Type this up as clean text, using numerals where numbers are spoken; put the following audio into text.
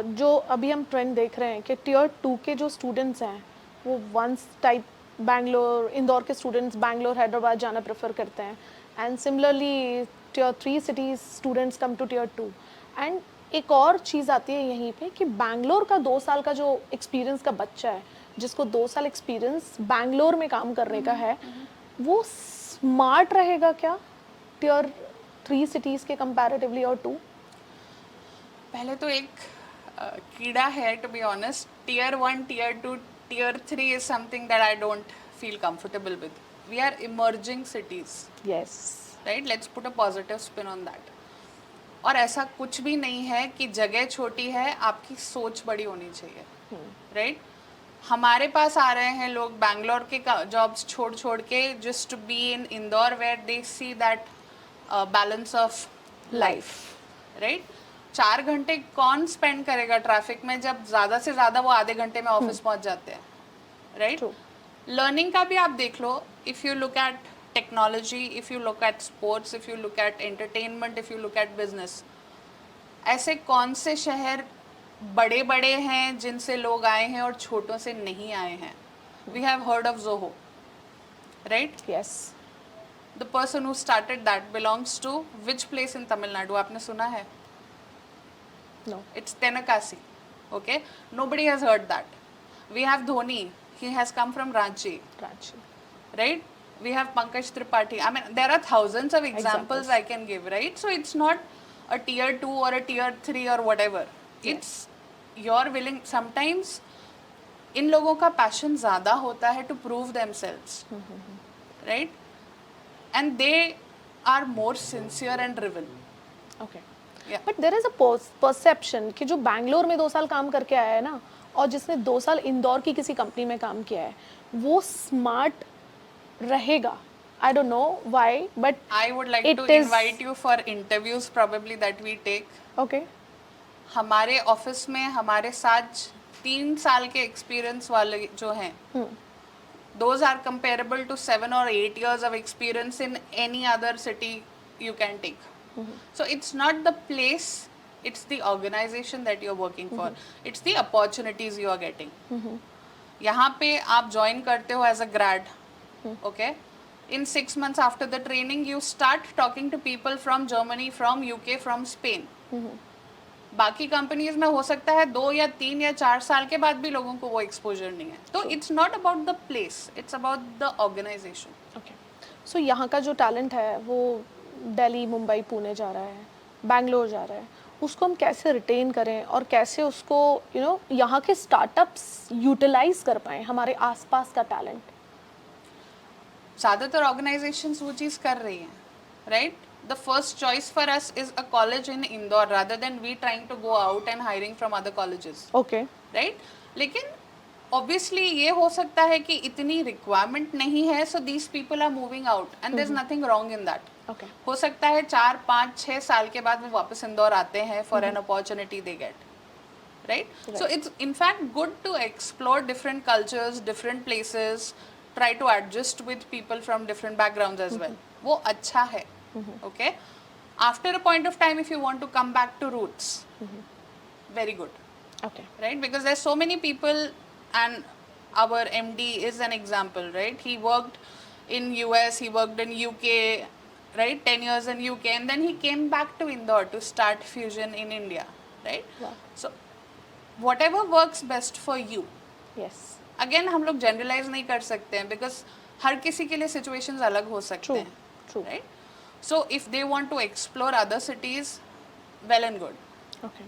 जो अभी हम ट्रेंड देख रहे हैं कि टियर 2 के जो स्टूडेंट्स हैं वो वंस टाइप बैंगलोर, इंदौर के स्टूडेंट्स बैंगलोर, हैदराबाद जाना प्रेफर करते हैं, and similarly tier 3 cities students come to tier 2। And एक और चीज़ आती है यहीं पे कि बैंगलोर का 2 साल का जो एक्सपीरियंस का बच्चा है, जिसको 2 साल एक्सपीरियंस बैंगलोर में काम करने का है, वो स्मार्ट रहेगा क्या टियर 3 सिटीज़ के कंपैरेटिवली और 2? पहले तो एक कीड़ा है, to be honest. Tier 1, tier 2, tier 3 is something that I don't feel comfortable with. We are emerging cities, yes, right? Let's put a positive spin on that. और ऐसा कुछ भी नहीं है कि जगह छोटी है, आपकी सोच बड़ी होनी चाहिए, राइट? हमारे पास आ रहे हैं लोग बैंगलोर के जॉब्स छोड़ छोड़ के just to be in Indore, where they see that balance of life, right? 4 घंटे कौन स्पेंड करेगा ट्रैफिक में, जब ज़्यादा से ज़्यादा वो आधे घंटे में ऑफिस पहुंच जाते हैं, राइट? ट्रू। लर्निंग का भी आप देख लो, if you look at technology, if you look at sports, if you look at entertainment, if you look at business, ऐसे कौन से शहर बड़े बड़े हैं जिनसे लोग आए हैं और छोटों से नहीं आए हैं? We have heard of Zoho, right? Yes. The person who started that belongs to which place in Tamil Nadu, आपने सुना है? No. It's Tenakasi. Okay, nobody has heard that. We have Dhoni. He has come from Ranchi, Ranchi. right? We have Pankaj Tripathi. I mean, there are thousands of examples I can give, right? So it's not a tier 2 or a tier 3 or whatever. It's you're willing. Sometimes इन लोगों का passion ज़्यादा होता है to prove themselves, right? And they are more sincere and driven. Okay. Yeah. But there is a perception कि जो बैंगलोर में 2 साल काम करके आया है ना, और जिसने 2 साल इंदौर की किसी कंपनी में काम किया है, वो स्मार्ट रहेगा। I don't know why, but I would like to invite you for interviews probably that we take. Okay. हमारे ऑफिस में हमारे साथ 3 साल के एक्सपीरियंस वाले जो हैं, those are comparable to 7 or 8 years of experience in any other city you can take. So it's not the place, it's the organization that you're working for. It's the opportunities you are getting. यहाँ पे आप join करते हो as a grad, okay? In 6 months after the training, you start talking to people from Germany, from UK, from Spain. बाकी companies में हो सकता है 2 या 3 या 4 साल के बाद भी लोगों को वो एक्सपोजर नहीं है। तो it's not about the place, it's about the organisation. Okay. So यहाँ का जो टैलेंट है वो दिल्ली, मुंबई, पुणे जा रहा है, बैंगलोर जा रहा है, उसको हम कैसे रिटेन करें और कैसे उसको यहाँ के स्टार्टअप्स यूटिलाइज कर पाएँ हमारे आसपास का टैलेंट? ज़्यादातर ऑर्गेनाइजेशंस वो चीज़ कर रही हैं, right? The first choice for us is a college in Indore rather than we trying to go out and hiring from other colleges. Okay. Right? लेकिन obviously ये हो सकता है कि इतनी requirement नहीं है, so these people are moving out and there's nothing wrong in that. Okay. हो सकता है 4, 5, 6 साल के बाद वो वापस इंदौर आते हैं for an opportunity they get. Right? So it's in fact good to explore different cultures, different places, try to adjust with people from different backgrounds as well. वो अच्छा है. Okay, after a point of time if you want to come back to roots, very good. Okay. Right, because there's so many people, and our MD is an example, right? He worked in US, he worked in UK, right? 10 years in UK, and then he came back to Indore to start Fusion in India, right? Wow. So whatever works best for you. Yes. Again हम लोग generalize नहीं कर सकते हैं because हर किसी के लिए situations अलग हो सकते हैं. True. Right? So if they want to explore other cities, well and good. Okay.